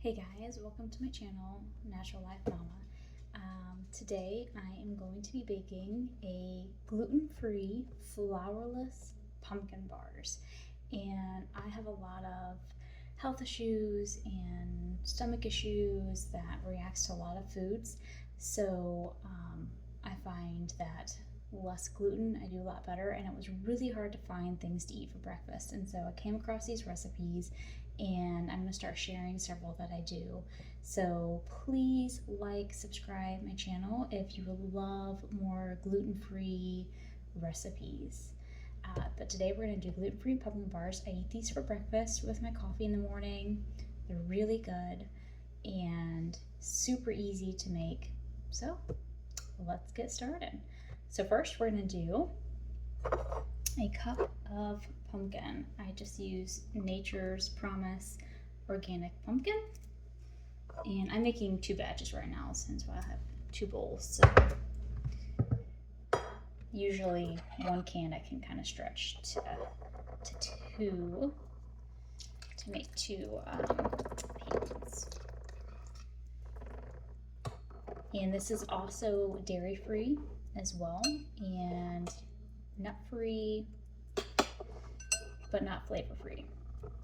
Hey guys, welcome to my channel, Natural Life Mama. Today I am going to be baking a gluten-free, flourless pumpkin bars. And I have a lot of health issues and stomach issues that reacts to a lot of foods. So I find that less gluten, I do a lot better, and it was really hard to find things to eat for breakfast. And so I came across these recipes and I'm going to start sharing several that I do. So please like, subscribe my channel if you love more gluten-free recipes. But today we're going to do gluten-free pumpkin bars. I eat these for breakfast with my coffee in the morning. They're really good and super easy to make. So let's get started. So first we're going to do a cup of pumpkin. I just use Nature's Promise organic pumpkin, and I'm making 2 batches right now since I have 2 bowls. So usually 1 can I can kind of stretch to 2 to make 2 pans. And this is also dairy free as well, and nut free, but not flavor free.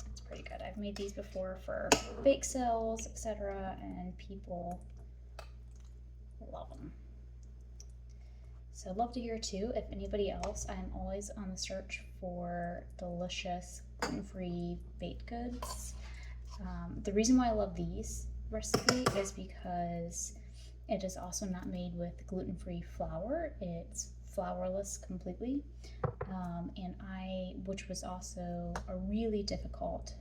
It's pretty good. I've made these before for bake sales, etc., and people love them. So I'd love to hear too if anybody else. I'm always on the search for delicious gluten-free baked goods. The reason why I love these recipe is because it is also not made with gluten-free flour. It's flourless completely, which was also a really difficult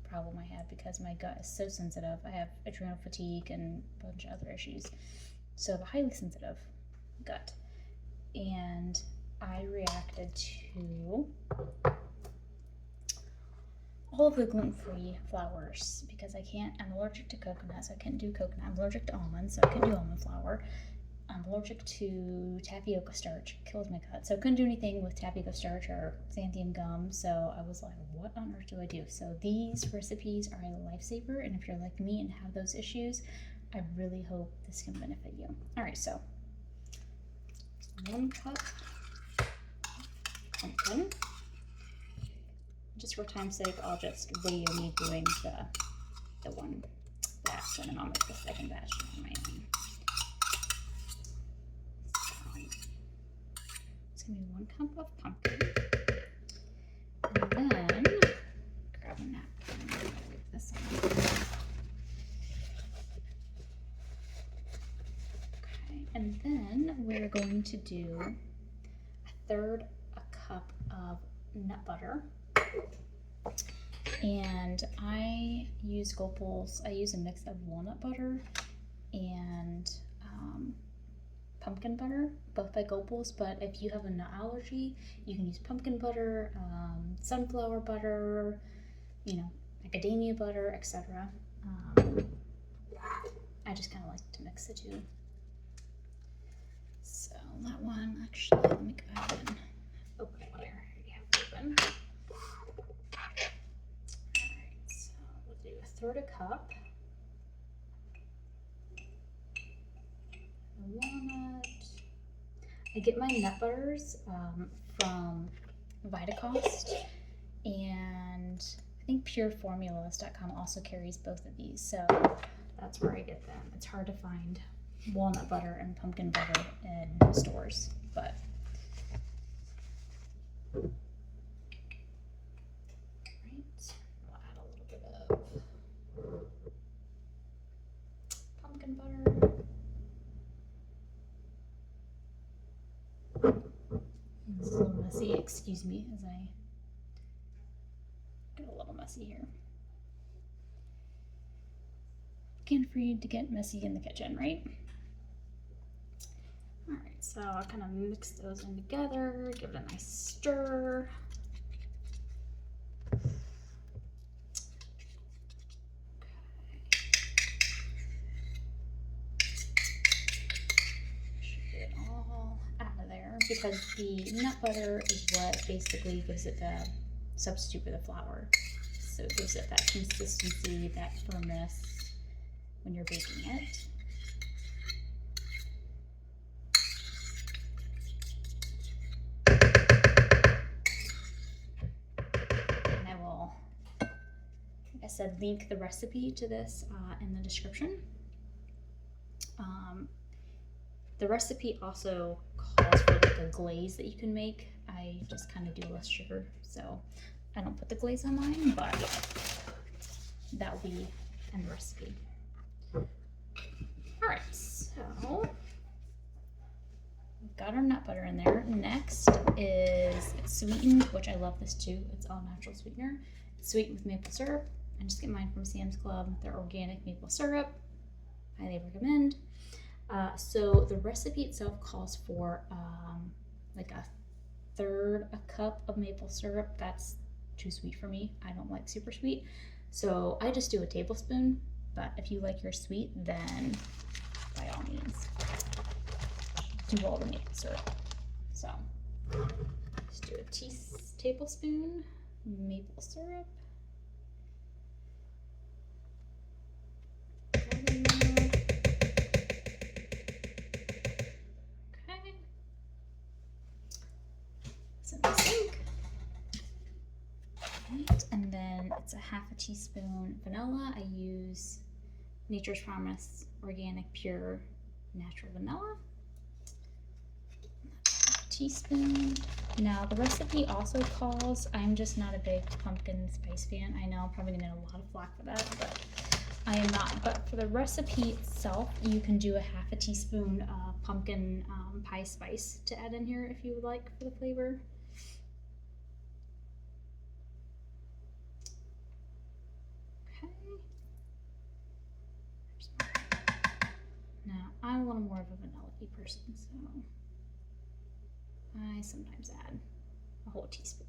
problem I had because my gut is so sensitive. I have adrenal fatigue and a bunch of other issues, so I have a highly sensitive gut, and I reacted to all of the gluten-free flours because I'm allergic to coconut, so I can't do coconut. I'm allergic to almonds, so I can't do almond flour. I'm allergic to tapioca starch, it kills my gut. So I couldn't do anything with tapioca starch or xanthium gum. So I was like, what on earth do I do? So these recipes are a lifesaver. And if you're like me and have those issues, I really hope this can benefit you. All right, so 1 cup pumpkin. Just for time's sake, I'll just video me doing the 1 batch, and then I'll make the 2nd batch on my own. It's gonna be 1 cup of pumpkin, and then grab a napkin and move this on. Okay, and then we're going to do 1/3 cup of nut butter, and I use Goldbowls. I use a mix of walnut butter and pumpkin butter, both by Goldbowls, but if you have a nut allergy, you can use pumpkin butter, sunflower butter, macadamia butter, etc. I just kind of like to mix the 2. So that one, actually, let me go ahead and open it there. You have it open. Alright, so we'll do 1/3 cup. Walnut. I get my nut butters from Vitacost, and I think pureformulas.com also carries both of these, so that's where I get them. It's hard to find walnut butter and pumpkin butter in stores, but right, we'll add a little bit of pumpkin butter. This is a little messy, excuse me as I get a little messy here. Can't afford to get messy in the kitchen, right? Alright, so I'll kind of mix those in together, give it a nice stir. Because the nut butter is what basically gives it the substitute for the flour. so it gives it that consistency, that firmness when you're baking it. And I will, like I said, link the recipe to this in the description. The recipe also calls for like a glaze that you can make. I just kind of do less sugar, so I don't put the glaze on mine, but that will be in the recipe. All right, so we've got our nut butter in there. Next is it's sweetened, which I love this too. It's all natural sweetener. It's sweetened with maple syrup. I just get mine from Sam's Club. They're organic maple syrup. Highly recommend. So the recipe itself calls for like a third a cup of maple syrup. That's too sweet for me. I don't like super sweet. So I just do a tablespoon, but if you like your sweet, then by all means, do all the maple syrup. So just do a tablespoon maple syrup. And then it's a half a teaspoon vanilla. I use Nature's Promise organic pure natural vanilla. Half a teaspoon. Now the recipe also calls, I'm just not a big pumpkin spice fan. I know I'm probably gonna get a lot of flack for that, but I am not. But for the recipe itself, you can do a half a teaspoon pumpkin pie spice to add in here if you would like for the flavor. Now, I'm a little more of a vanilla-y person, so I sometimes add a whole teaspoon.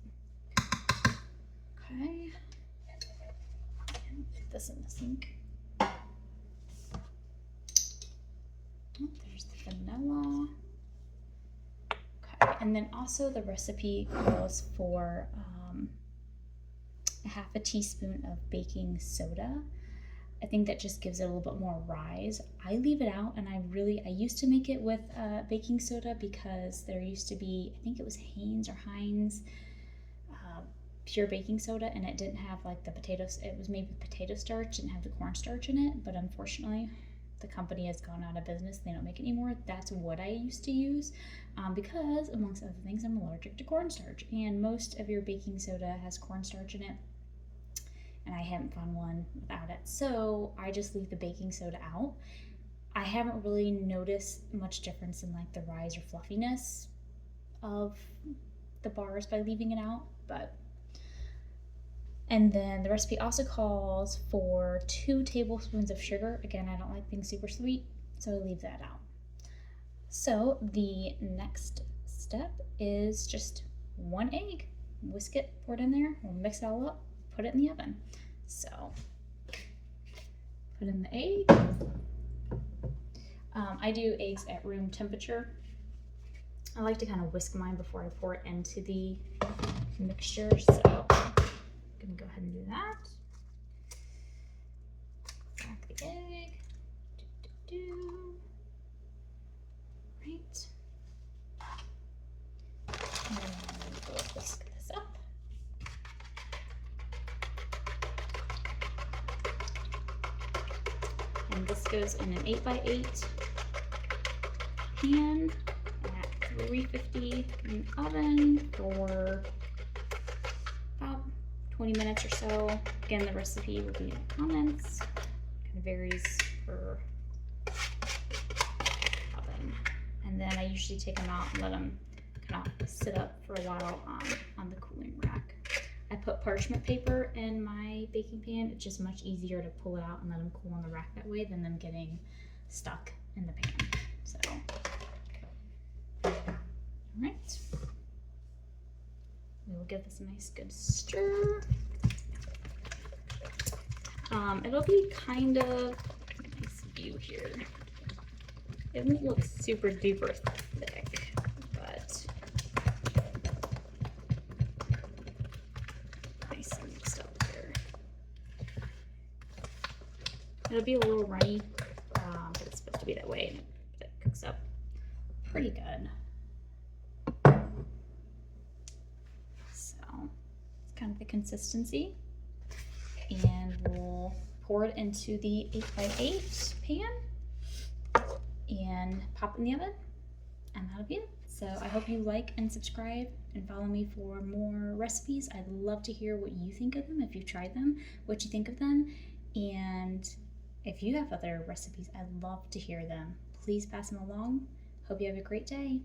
Okay. And put this in the sink. Oh, there's the vanilla. Okay, and then also the recipe calls for a half a teaspoon of baking soda. I think that just gives it a little bit more rise. I leave it out, and I used to make it with baking soda because there used to be, I think it was Heinz pure baking soda, and it didn't have like the potatoes. It was made with potato starch, didn't have the cornstarch in it, but unfortunately the company has gone out of business. They don't make it anymore. That's what I used to use because amongst other things, I'm allergic to cornstarch, and most of your baking soda has cornstarch in it. And I haven't found one without it. So I just leave the baking soda out. I haven't really noticed much difference in like the rise or fluffiness of the bars by leaving it out, and then the recipe also calls for 2 tablespoons of sugar. Again, I don't like things super sweet, so I leave that out. So the next step is just 1 egg. Whisk it, pour it in there, we'll mix it all up, put it in the oven. So put in the egg. I do eggs at room temperature. I like to kind of whisk mine before I pour it into the mixture, so I'm gonna go ahead and do that. Crack the egg. Right. And we'll whisk this up. And this goes in an 8x8 pan at 350 in the oven for about 20 minutes or so. Again, the recipe will be in the comments. Kind of varies per oven. And then I usually take them out and let them kind of sit up for a while on the cooling rack. I put parchment paper in my baking pan. It's just much easier to pull it out and let them cool on the rack that way than them getting stuck in the pan. So, all right. We will give this a nice good stir. It'll be kind of, nice view here. It won't look super duper thick, but nice and mixed up here. It'll be a little runny, but it's supposed to be that way, and it cooks up pretty good. So it's kind of the consistency, and we'll pour it into the 8x8 pan and pop it in the oven, and that'll be it. So I hope you like and subscribe and follow me for more recipes. I'd love to hear what you think of them, if you've tried them, what you think of them, and if you have other recipes, I'd love to hear them. Please pass them along. Hope you have a great day.